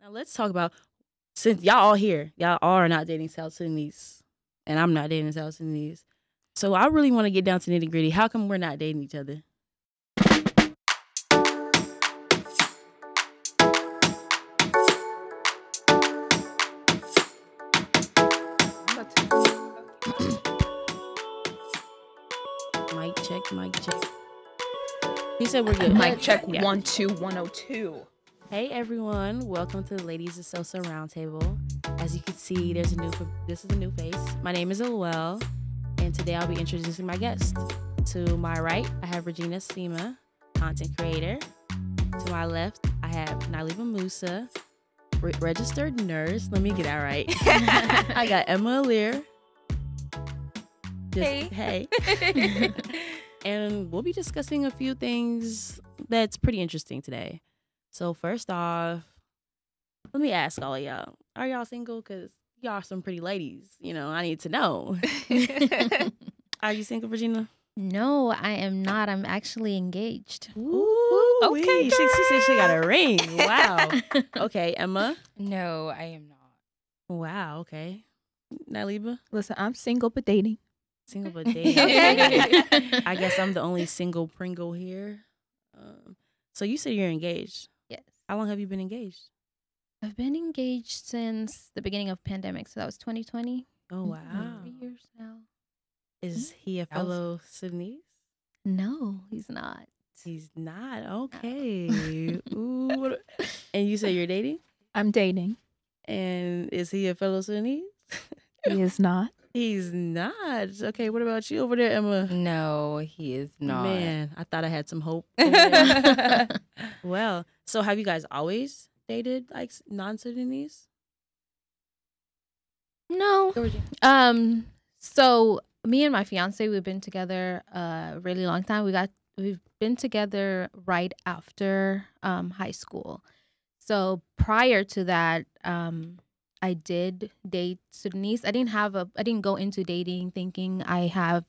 Now let's talk about, since y'all all here, y'all all are not dating South Sudanese, and I'm not dating South Sudanese. So I really want to get down to nitty gritty. How come we're not dating each other? Mic check, mic check. He said we're good. Mic check, yeah. 1 2 102. Hey everyone, welcome to the Ladies of Sosa Roundtable. As you can see, this is a new face. My name is Alual, and today I'll be introducing my guest. To my right, I have Regina Sima, content creator. To my left, I have Nyaliba Musa, registered nurse. Let me get that right. I got Emma Lear. Hey. And we'll be discussing a few things that's pretty interesting today. So first off, let me ask all of y'all, are y'all single? Because y'all are some pretty ladies. You know, I need to know. Are you single, Regina? No, I am not. I'm actually engaged. Ooh, okay, she said she got a ring. Wow. Okay, Emma? No, I am not. Wow, okay. Nyaliba? Listen, I'm single but dating. Single but dating. Okay. I guess I'm the only single Pringle here. So you said you're engaged. Yes. How long have you been engaged? I've been engaged since the beginning of pandemic, so that was 2020. Oh, wow. 3 years now. Is he a fellow Sudanese? No, he's not. He's not. Okay. Ooh. And you say you're dating? I'm dating. And is he a fellow Sudanese? He is not. He's not. Okay, what about you over there, Emma? No, he is not. Man, I thought I had some hope. Well, so have you guys always dated like non-Sudanese? No. So me and my fiance, we've been together a really long time. We've been together right after high school. So prior to that, I did date Sudanese. I didn't go into dating thinking I have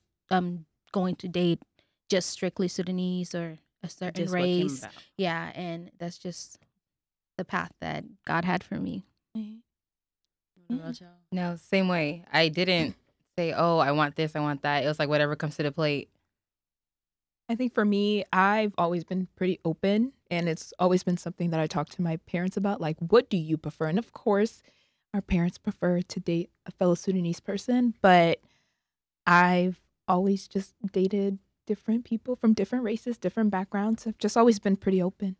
going to date just strictly Sudanese or a certain Just what came race. about. Yeah, and that's just the path that God had for me. What about y'all? No, same way. I didn't say, oh, I want this, I want that. It was like whatever comes to the plate. I think for me, I've always been pretty open, and it's always been something that I talk to my parents about. Like, what do you prefer? And of course, our parents prefer to date a fellow Sudanese person, but I've always just dated different people from different races, different backgrounds. I've just always been pretty open.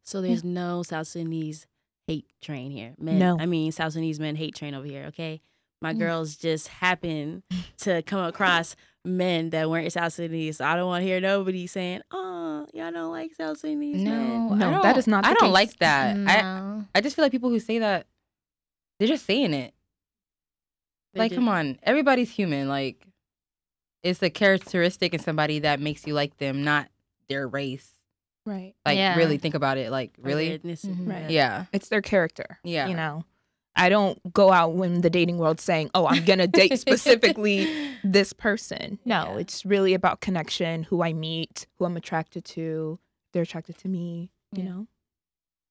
So there's no South Sudanese hate train here. Men, No. I mean, South Sudanese men hate train over here, okay? My girls just happen to come across men that weren't South Sudanese. So I don't want to hear nobody saying, oh, y'all don't like South Sudanese men. No, that is not the I don't case. like that. No. I just feel like people who say that, they're just saying it. Like, come on. Everybody's human. Like, it's a characteristic in somebody that makes you like them, not their race. Right. Like, Yeah. really think about it. Like, really? Ethnicity. Right. Yeah. It's their character. Yeah. You know, I don't go out in the dating world saying, oh, I'm going to date specifically this person. No, Yeah. it's really about connection, who I meet, who I'm attracted to, they're attracted to me, you know.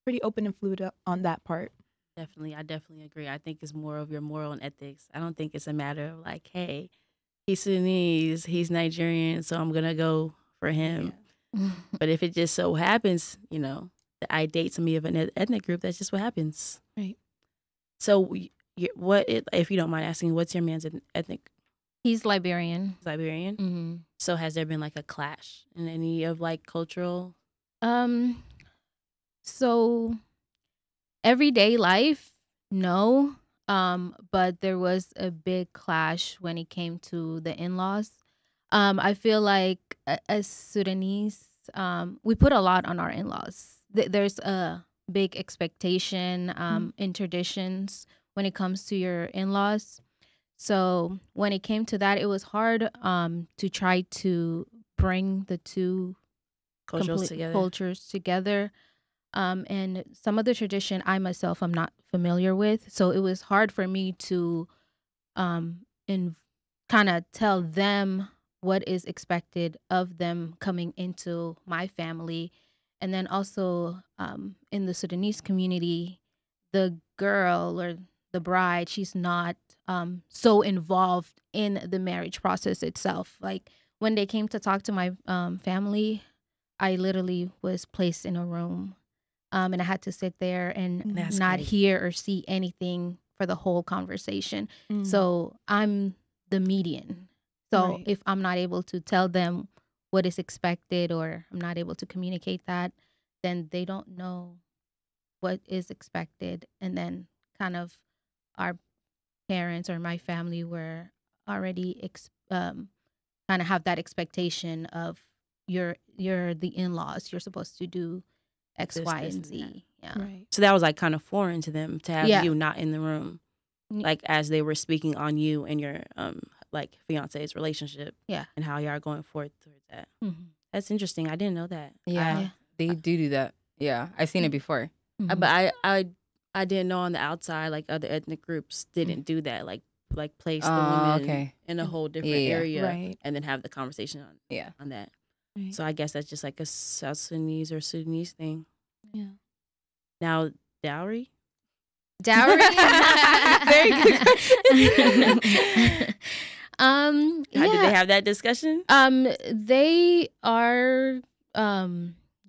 Pretty open and fluid on that part. Definitely. I definitely agree. I think it's more of your moral and ethics. I don't think it's a matter of like, hey, he's Sudanese, he's Nigerian, so I'm going to go for him. But if it just so happens, you know, that I date somebody of an ethnic group, that's just what happens. Right. So if you don't mind asking, what's your man's ethnic? He's Liberian. Liberian? Mm-hmm. So has there been like a clash in any of like cultural? So everyday life, no. But there was a big clash when it came to the in-laws. I feel like as Sudanese, we put a lot on our in-laws. There's a big expectation in traditions when it comes to your in-laws. So when it came to that, it was hard to try to bring the two Cultures together. And some of the tradition I myself am not familiar with. So it was hard for me to kind of tell them what is expected of them coming into my family. And then also in the Sudanese community, the girl or the bride, she's not so involved in the marriage process itself. Like when they came to talk to my family, I literally was placed in a room, and I had to sit there and not crazy. hear or see anything for the whole conversation. So I'm the median. So if I'm not able to tell them what is expected, or I'm not able to communicate that, then they don't know what is expected. And then kind of our parents or my family were already kind of have that expectation of you're the in-laws, you're supposed to do X, This, Y, this, and and Z. Yeah. Right. So that was like kind of foreign to them to have Yeah. you not in the room, like as they were speaking on you and your like fiance's relationship. Yeah. And how y'all are going forth towards that. Mm-hmm. That's interesting. I didn't know that. Yeah, they do that. Yeah, I've seen it before. Mm-hmm. But I didn't know on the outside, like other ethnic groups didn't do that, like place the women in a whole different area, Right. and then have the conversation on that. Right. So I guess that's just like a South Sudanese or Sudanese thing. Yeah. Now dowry. Dowry. Very good question. Did they have that discussion? They are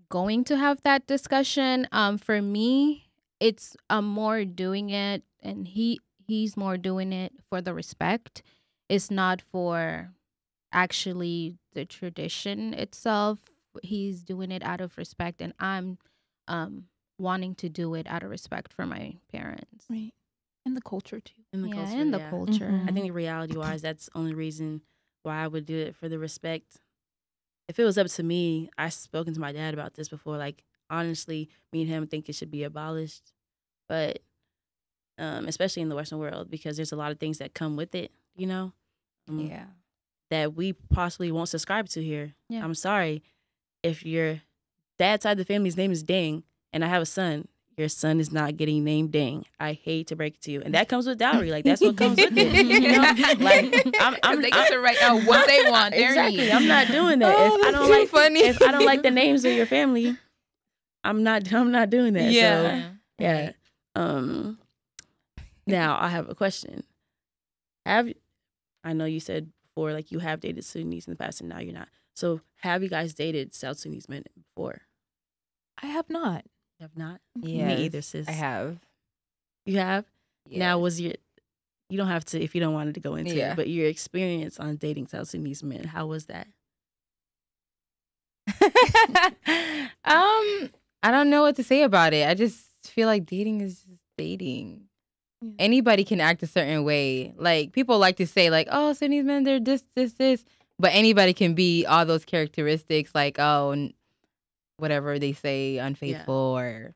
going to have that discussion. For me, it's more doing it, and he's more doing it for the respect. It's not for actually the tradition itself. He's doing it out of respect, and I'm wanting to do it out of respect for my parents. Right. And the culture too. In the Yeah, culture, and the yeah. culture. Mhm. I think reality wise, that's the only reason why I would do it, for the respect. If it was up to me, I've spoken to my dad about this before. Like, honestly, me and him think it should be abolished. But especially in the Western world, because there's a lot of things that come with it, you know? Yeah. That we possibly won't subscribe to here. Yeah. I'm sorry. If your dad's side of the family's name is Dang, and I have a son, your son is not getting named Dang. I hate to break it to you. And that comes with dowry. Like, that's what comes with it. You know? Like, they get to write out what they want. Their exactly. needs. I'm not doing that. Oh, if I that's don't too like funny. if I don't like the names of your family, I'm not doing that. Yeah. So, yeah. Now I have a question. I know you said before, like, you have dated Sudanese in the past and now you're not. So have you guys dated South Sudanese men before? I have not. You have not? Yes, Me either, sis. I have. You have? Now, Yes. was you don't have to if you don't want to go into Yeah. it, but your experience on dating South Sudanese men, how was that? I don't know what to say about it. I just feel like dating is just dating. Yeah. Anybody can act a certain way. Like, people like to say, like, oh, Sudanese men, they're this. But anybody can be all those characteristics, like, whatever they say, unfaithful or...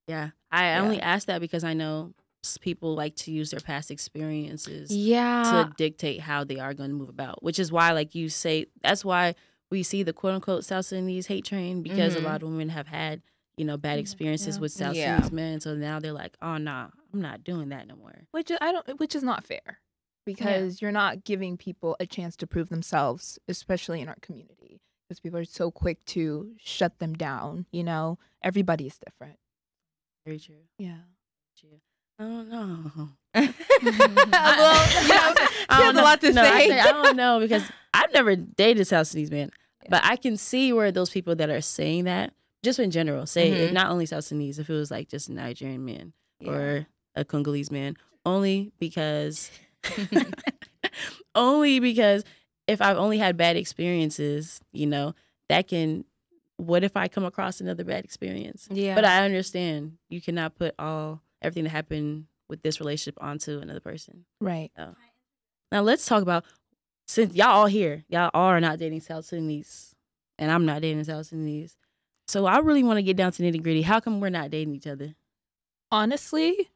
Yeah. I only asked that because I know people like to use their past experiences to dictate how they are going to move about, which is why, like you say, that's why we see the quote unquote South Sudanese hate train, because a lot of women have had, bad experiences with South Sudanese men. So now they're like, oh, nah, I'm not doing that no more. Which is not fair, because you're not giving people a chance to prove themselves, especially in our community, because people are so quick to shut them down. Everybody is different. Very true. Yeah. True. I don't know. Well, she has a lot to say. I don't know, because I've never dated South Sudanese men, but I can see where those people that are saying that, just in general, say if not only South Sudanese, if it was like just a Nigerian man or a Congolese man, only because if I've only had bad experiences, that can. What if I come across another bad experience? Yeah. But I understand you cannot put everything that happened with this relationship onto another person. Right. So, now let's talk about, since y'all all here, y'all all are not dating South Sudanese, and I'm not dating South Sudanese. So I really want to get down to nitty gritty. How come we're not dating each other? Honestly,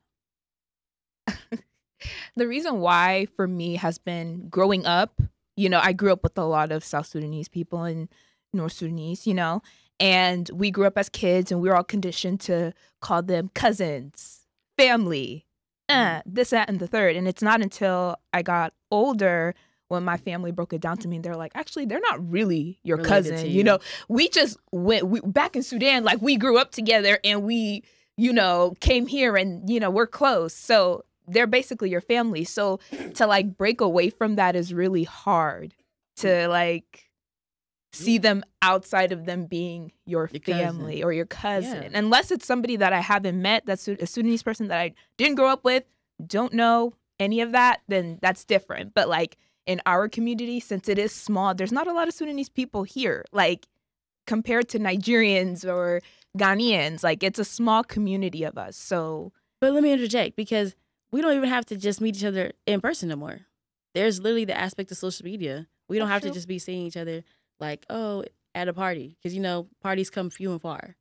the reason why for me has been growing up. I grew up with a lot of South Sudanese people and North Sudanese, and we grew up as kids, and we were all conditioned to call them cousins, family, this, that, and the third. And it's not until I got older when my family broke it down to me, and they're like, actually, they're not really your Related cousin. to you. We just went back in Sudan, like, we grew up together, and we came here and, we're close. So they're basically your family. So to like break away from that is really hard to like see them outside of them being your family or your cousin. Yeah. Unless it's somebody that I haven't met, that's a Sudanese person that I didn't grow up with, don't know any of that, then that's different. But like in our community, since it is small, there's not a lot of Sudanese people here. Like compared to Nigerians or Ghanaians, like it's a small community of us. So, but let me interject, because we don't even have to just meet each other in person no more. There's literally the aspect of social media. We don't have to just be seeing each other like, oh, at a party, because parties come few and far.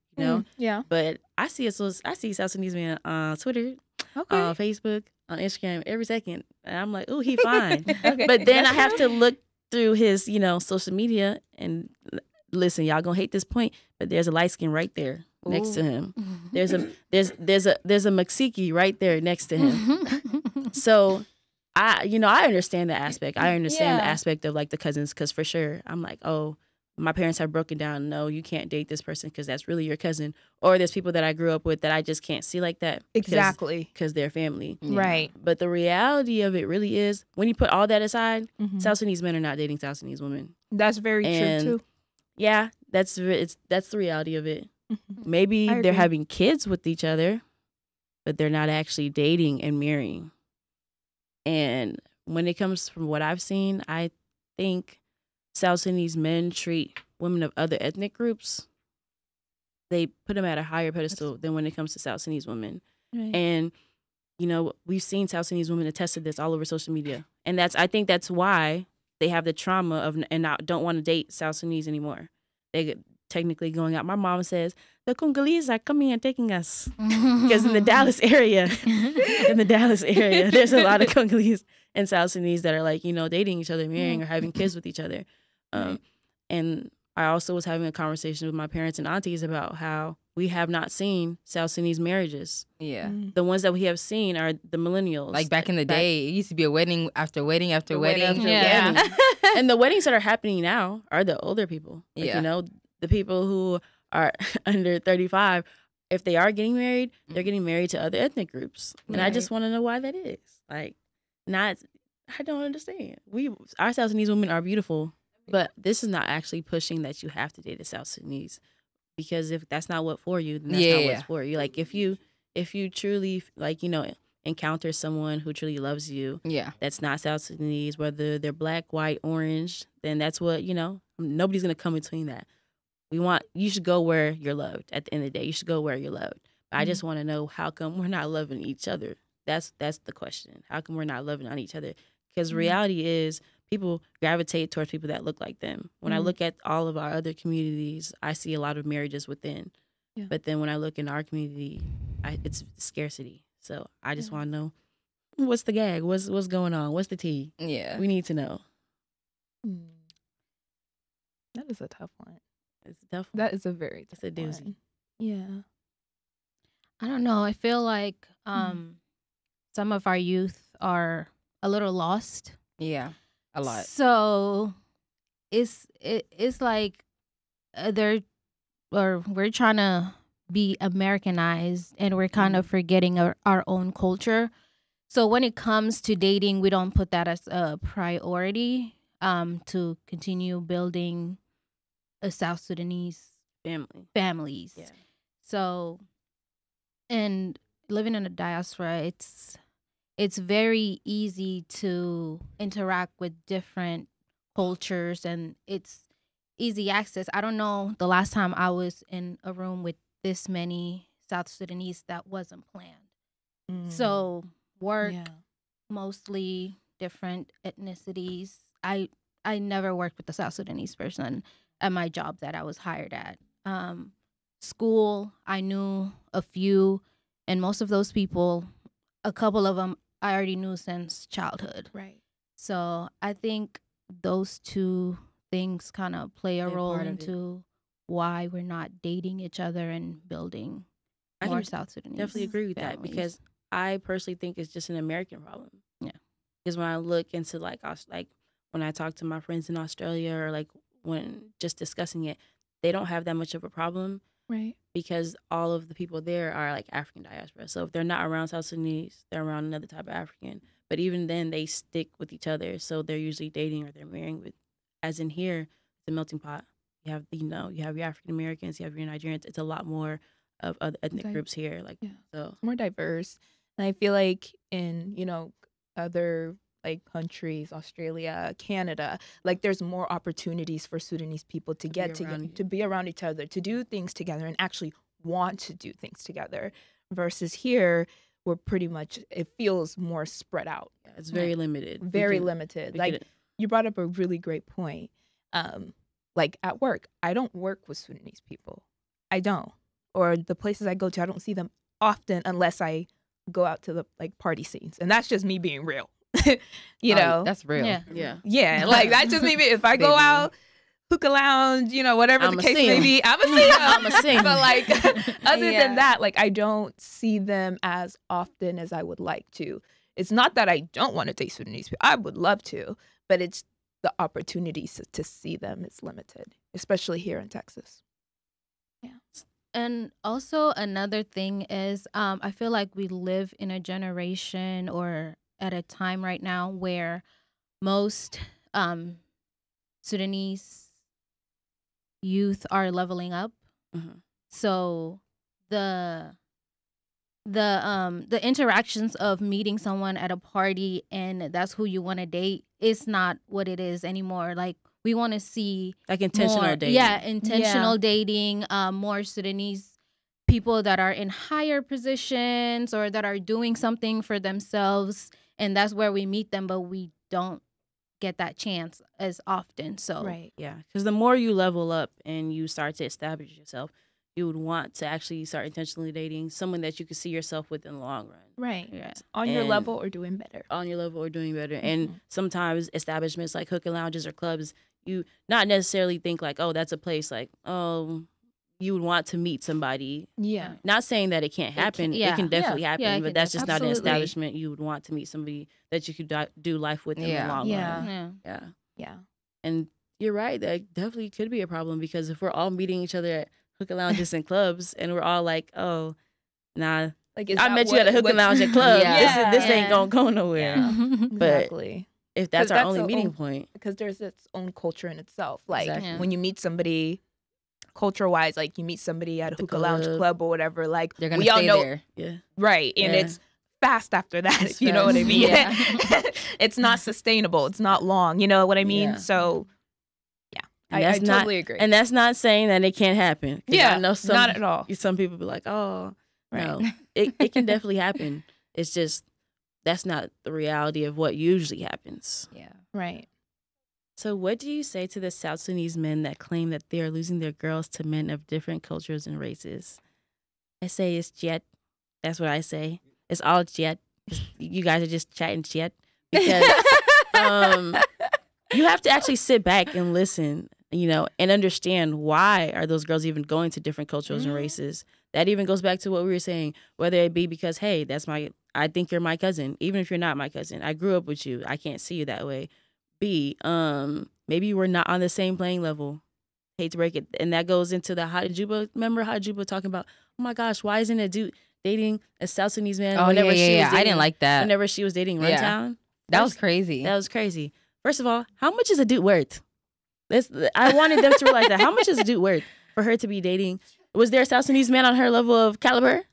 Yeah. But I see South Sudanese man on Twitter, on Facebook, on Instagram every second, and I'm like, oh, he fine. Okay. But then I have to look through his social media and listen. Y'all gonna hate this point, but there's a light skin right there next to him. There's a Mexique right there next to him. So I understand the aspect. I understand the aspect of like the cousins, because for sure I'm like, oh, my parents have broken down. No, you can't date this person because that's really your cousin. Or there's people that I grew up with that I just can't see like that. Exactly. Because they're family. Yeah. Right. But the reality of it really is, when you put all that aside, South Sudanese men are not dating South Sudanese women. That's very true too. Yeah, that's the reality of it. Maybe they're having kids with each other, but they're not actually dating and marrying. And when it comes from what I've seen, I think South Sudanese men treat women of other ethnic groups, they put them at a higher pedestal than when it comes to South Sudanese women. Right. And, we've seen South Sudanese women attest to this all over social media. And I think that's why they have the trauma of and don't want to date South Sudanese anymore. They technically going out. My mom says, the Congolese are coming and taking us. Because in the Dallas area, there's a lot of Congolese and South Sudanese that are like, dating each other, marrying, or having kids with each other. And I also was having a conversation with my parents and aunties about how we have not seen South Sudanese marriages. Yeah. The ones that we have seen are the millennials. Like back in the day, it used to be a wedding after wedding after wedding. Yeah. And the weddings that are happening now are the older people. Like, the people who are under 35, if they are getting married, they're getting married to other ethnic groups. And I just want to know why that is. Like, I don't understand. Our South Sudanese women are beautiful, but this is not actually pushing that you have to date a South Sudanese. Because if that's not what for you, then that's not what's for you. Like if you truly encounter someone who truly loves you, that's not South Sudanese, whether they're black, white, orange, then that's what, nobody's gonna come between that. You should go where you're loved. At the end of the day, you should go where you're loved. But I just want to know, how come we're not loving each other? That's the question. How come we're not loving on each other? Because reality is, people gravitate towards people that look like them. When I look at all of our other communities, I see a lot of marriages within. Yeah. But then when I look in our community, it's scarcity. So I just want to know, what's the gag? What's going on? What's the tea? Yeah. We need to know. That is a tough one. It's a tough one. That is a very tough one. It's a doozy. Yeah. I don't know. I feel like some of our youth are a little lost. Yeah. A lot. So it's like we're trying to be Americanized, and we're kind of forgetting our own culture. So when it comes to dating, we don't put that as a priority to continue building a South Sudanese families. Yeah. So, and living in a diaspora, it's very easy to interact with different cultures, and it's easy access. I don't know the last time I was in a room with this many South Sudanese that wasn't planned. So work, mostly different ethnicities. I never worked with a South Sudanese person at my job that I was hired at. School, I knew a few, and most of those people, a couple of them I already knew since childhood. Right. So I think those two things kind of play a role into why we're not dating each other and building more South Sudanese. Definitely agree with that, because I personally think it's just an American problem. Yeah. Because when I look into like when I talk to my friends in Australia, or like when just discussing it, they don't have that much of a problem. Right. because all of the people there are like African diaspora. So if they're not around South Sudanese, they're around another type of African. But even then, they stick with each other. So they're usually dating or they're marrying with, as in here, the melting pot. You have, you have your African Americans, you have your Nigerians. It's a lot more of other ethnic groups here. Like, so it's more diverse. And I feel like in, other like countries, Australia, Canada, like there's more opportunities for Sudanese people to get together, to be around each other, to do things together and actually want to do things together. Versus here, we're pretty much, it feels more spread out. Yeah, it's very limited. Very limited. Like you brought up a really great point. Like at work, I don't work with Sudanese people. I don't. Or the places I go to, I don't see them often unless I go out to the like party scenes. And that's just me being real. you know, that's real. Yeah. Like that's just me. If I go out, hookah lounge, whatever the case may be, I'm a singer. But like, other than that, like I don't see them as often as I would like to. It's not that I don't want to date Sudanese people. I would love to, but it's the opportunities to see them is limited, especially here in Texas. Yeah. And also another thing is, I feel like we live in a generation or at a time right now where most Sudanese youth are leveling up. Mm-hmm. So the interactions of meeting someone at a party and that's who you want to date is not what it is anymore. Like we want to see like intentional dating. Yeah, intentional dating, more Sudanese people that are in higher positions or that are doing something for themselves, and that's where we meet them, but we don't get that chance as often. So right. Yeah, because the more you level up and you start to establish yourself, you would want to actually start intentionally dating someone that you could see yourself with in the long run. Right. Yeah. On your level or doing better. On your level or doing better. Mm-hmm. And sometimes establishments like hookah lounges or clubs, you not necessarily think like, oh, that's a place like, oh, you would want to meet somebody. Yeah. Not saying that it can't happen. It can definitely happen, but that's just not an establishment you would want to meet somebody that you could do life with in the long run. Yeah. And you're right. That definitely could be a problem because if we're all meeting each other at hookah lounges and clubs and we're all like, oh, nah, like I met you at a hookah lounge and club. This ain't gonna go nowhere. Yeah. But exactly. If that's our only meeting point. Because there's its own culture in itself. Like when you meet somebody culture-wise, like you meet somebody at a hookah lounge club or whatever, like they're gonna we all stay know there. Yeah. Right. And it's fast after that, if you know what I mean. Yeah. It's not sustainable. It's not long. You know what I mean? Yeah. So I totally agree. And that's not saying that it can't happen. Yeah, I know not at all. Some people be like, oh, no. It can definitely happen. It's just that's not the reality of what usually happens. Yeah. Right. So what do you say to the South Sudanese men that claim that they are losing their girls to men of different cultures and races? I say it's jet. That's what I say. It's all jet. You guys are just chatting jet. Because you have to actually sit back and listen, and understand why are those girls even going to different cultures and races. That even goes back to what we were saying, whether it be because, hey, I think you're my cousin, even if you're not my cousin. I grew up with you. I can't see you that way. B, maybe we're not on the same playing level. Hate to break it. And that goes into the Hajuba. Remember Hajuba talking about, oh my gosh, why isn't a dude dating a South Sudanese man? Oh, whenever she was dating, I didn't like that. Whenever she was dating Runtown. That was crazy. That was crazy. First of all, how much is a dude worth? I wanted them to realize that. How much is a dude worth for her to be dating? Was there a South Sudanese man on her level of caliber?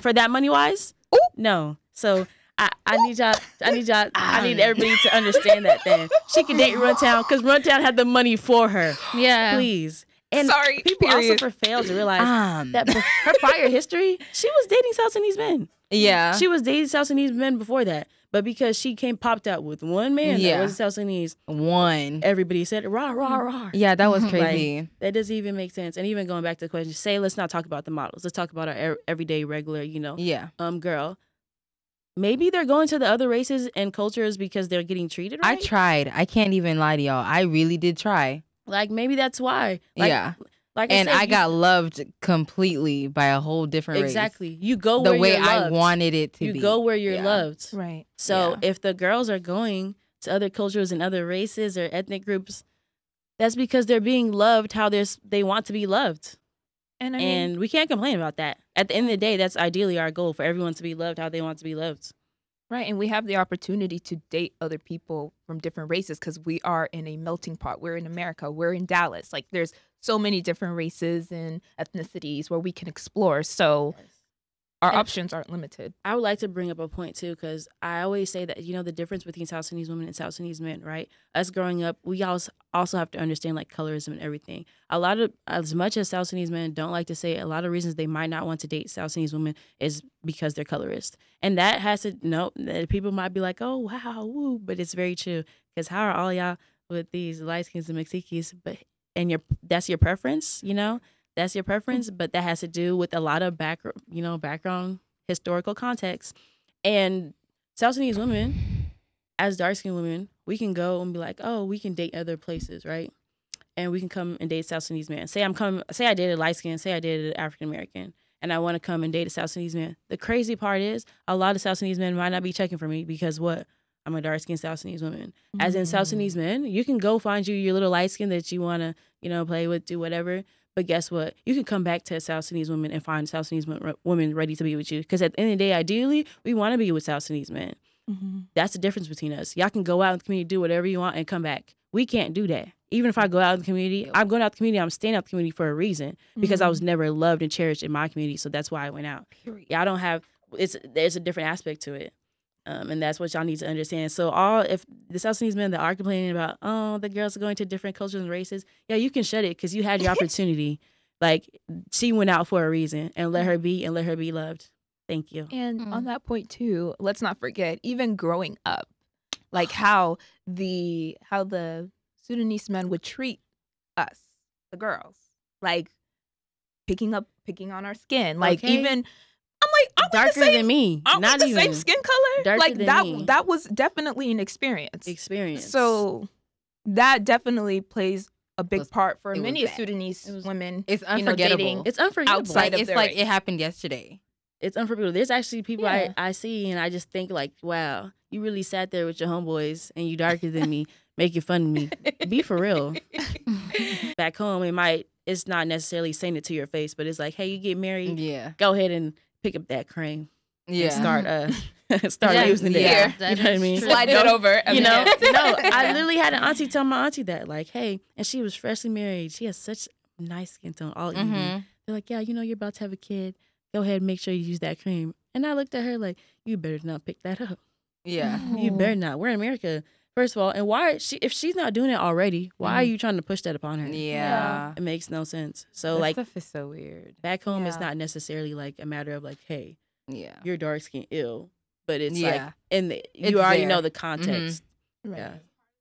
For that money wise? No. So I need everybody to understand that then. She can date Runtown because Runtown had the money for her. Yeah. Please. And people also fail to realize that her prior history, she was dating South Sudanese men. Yeah. She was dating South Sudanese men before that. But because she popped out with one man that was South Sudanese. One. Everybody said, rah, rah, rah. Yeah, that was crazy. That doesn't even make sense. And even going back to the question, let's not talk about the models. Let's talk about our everyday, regular, girl. Maybe they're going to the other races and cultures because they're getting treated right. I tried. I can't even lie to y'all. I really did try. Like, maybe that's why. I got loved completely by a whole different race. Exactly. You go where you're loved. The way I wanted it to be. You go where you're loved. Right. So if the girls are going to other cultures and other races or ethnic groups, that's because they're being loved how they want to be loved. And we can't complain about that. At the end of the day, that's ideally our goal, for everyone to be loved how they want to be loved. Right. And we have the opportunity to date other people from different races because we are in a melting pot. We're in America. We're in Dallas. Like, there's so many different races and ethnicities where we can explore. So our options aren't limited. I would like to bring up a point, too, because I always say that, the difference between South Sudanese women and South Sudanese men, right? Us growing up, we also have to understand, like, colorism and everything. As much as South Sudanese men don't like to say it, a lot of reasons they might not want to date South Sudanese women is because they're colorist. And that has to, people might be like, oh, wow, woo, but it's very true. Because how are all y'all with these light skins and Mexicans, that's your preference, That's your preference, but that has to do with a lot of background historical context. And South Sudanese women, as dark-skinned women, we can go and be like, oh, we can date other places, right? And we can come and date South Sudanese man. Say I dated light skin, say I dated African American, and I want to come and date a South Sudanese man. The crazy part is a lot of South Sudanese men might not be checking for me because what? I'm a dark-skinned South Sudanese woman. As in South Sudanese men, you can go find your little light skin that you want to, play with, do whatever. But guess what? You can come back to a South Sudanese woman and find South Sudanese women ready to be with you. Because at the end of the day, ideally, we want to be with South Sudanese men. That's the difference between us. Y'all can go out in the community, do whatever you want, and come back. We can't do that. Even if I go out in the community, I'm going out the community, I'm staying out the community for a reason. Because I was never loved and cherished in my community. So that's why I went out. Y'all don't have, there's a different aspect to it. And that's what y'all need to understand. So if the South Sudanese men that are complaining about, oh, the girls are going to different cultures and races, yeah, you can shut it because you had your opportunity. Like, she went out for a reason, and let her be loved. Thank you. And on that point too, let's not forget, even growing up, like how the Sudanese men would treat us, the girls, like picking on our skin, like even. I'm like, darker than me. Not the same skin color. Darker like than me. That was definitely an experience. So that definitely plays a big part for many Sudanese women. It's unforgettable. It's unforgettable. Outside of it's like it happened yesterday. It's unforgettable. There's actually people I see, and I just think like, wow, you really sat there with your homeboys, and you darker than me, making fun of me. Be for real. Back home, it's not necessarily saying it to your face, but it's like, hey, you get married, go ahead and pick up that cream. And start using it. Yeah. You know what I mean? Slide it over. No, I literally had an auntie tell my auntie that, like, hey, and she was freshly married. She has such nice skin tone all evening. They're like, yeah, you're about to have a kid. Go ahead and make sure you use that cream. And I looked at her like, you better not pick that up. Yeah. You better not. We're in America. First of all, and why if she's not doing it already, why are you trying to push that upon her? Yeah. It makes no sense. So that like stuff is so weird. Back home it's not necessarily like a matter of like, hey, you're dark skin ill. But it's like you already know the context. Right. Yeah.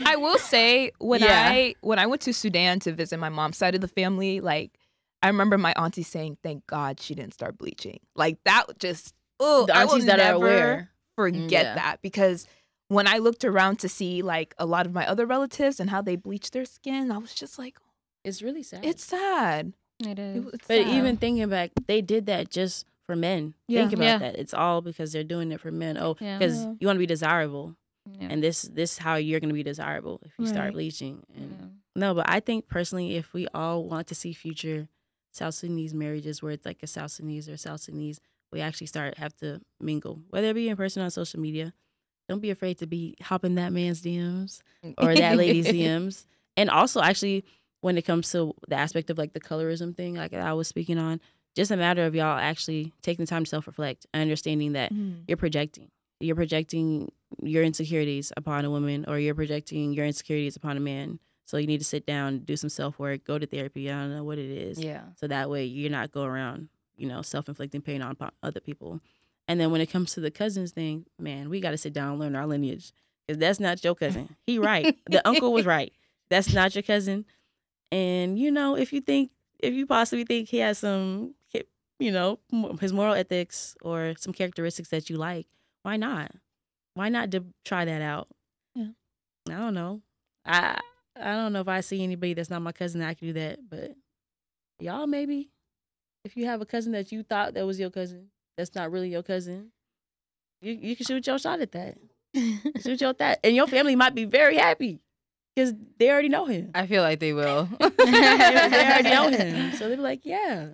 I will say when I went to Sudan to visit my mom's side of the family, like I remember my auntie saying, thank God she didn't start bleaching. Like that just the aunties that are aware forget that, because when I looked around to see like a lot of my other relatives and how they bleach their skin, I was just like, it's really sad. It's sad. It is. But even thinking back, they did that just for men. Think about that. It's all because they're doing it for men. Oh, because you want to be desirable. And this is how you're going to be desirable if you start bleaching. And no, but I think personally, if we all want to see future South Sudanese marriages where it's like a South Sudanese or South Sudanese, we actually have to mingle, whether it be in person or on social media. Don't be afraid to be hopping that man's DMs or that lady's DMs. And also, actually, when it comes to the aspect of like the colorism thing, like I was speaking on, just a matter of y'all actually taking the time to self-reflect and understanding that you're projecting. You're projecting your insecurities upon a woman, or you're projecting your insecurities upon a man. So you need to sit down, do some self-work, go to therapy. I don't know what it is. Yeah. So that way you're not going around, self-inflicting pain on other people. And then when it comes to the cousins thing, man, we got to sit down and learn our lineage. Because that's not your cousin. He right. The uncle was right. That's not your cousin. And, if you possibly think he has some, his moral ethics or some characteristics that you like, why not? Why not try that out? Yeah. I don't know. I don't know if I see anybody that's not my cousin that I can do that. But y'all maybe. If you have a cousin that you thought that was your cousin, that's not really your cousin, you can shoot your shot at that. Shoot your that. And your family might be very happy because they already know him. I feel like they will. They already know him. So they'll be like, yeah.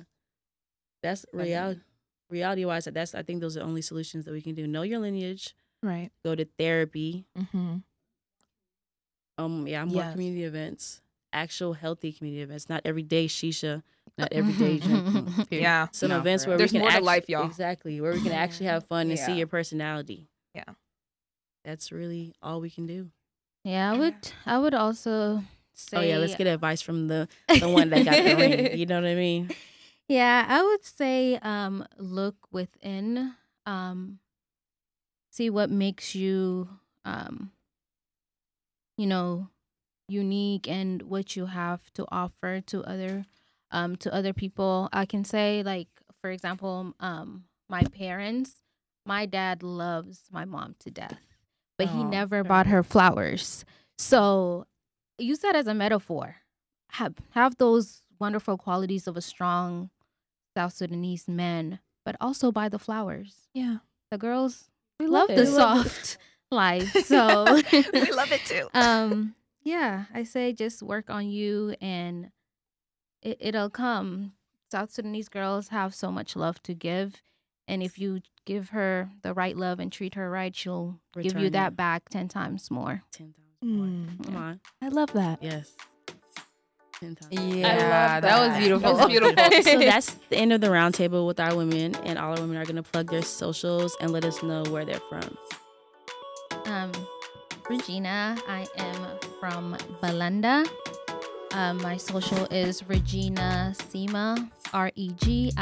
That's reality wise. I think those are the only solutions that we can do. Know your lineage. Right. Go to therapy. Mm-hmm. More community events. Actual healthy community events. Not everyday shisha. Not everyday drinking. Yeah. Some events where there's we can more to life, y'all. Exactly. Where we can actually have fun and see Yeah. your personality. Yeah. That's really all we can do. Yeah, I would also say. Oh yeah, let's get advice from the one that got the ring. You know what I mean? Yeah, I would say look within, see what makes you unique and what you have to offer to other people. I can say, like, for example, my parents, my dad loves my mom to death, but he never bought her flowers. So use that as a metaphor. Have those wonderful qualities of a strong South Sudanese man, but also buy the flowers. Yeah. The girls We love the soft life. So we love it too. Yeah, I say just work on you and it'll come. South Sudanese girls have so much love to give. And if you give her the right love and treat her right, she'll give you that back 10 times more. 10 times more. Come on. I love that. Yes. 10 times. Yeah, that was beautiful. That was beautiful. So that's the end of the roundtable with our women, and all our women are going to plug their socials and let us know where they're from. Regina, I am from Balanda. My social is Regina Sima, ReginASima.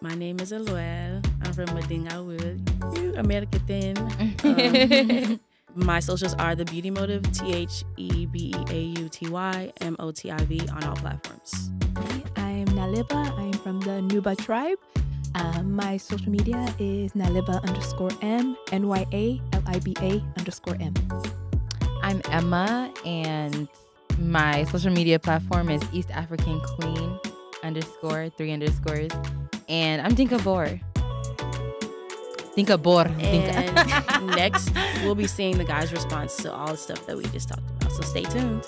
My name is Alual. I'm from Madinga Wood, American. My socials are The Beauty Motive, TheBeautymOtiv on all platforms. I'm Nyaliba. I'm from the Nuba tribe. My social media is Nyaliba_M, NYALIBA_M. I'm Emma, and my social media platform is East African Queen _3_, and I'm Dinka Bor. And next, we'll be seeing the guys' response to all the stuff that we just talked about. So stay tuned.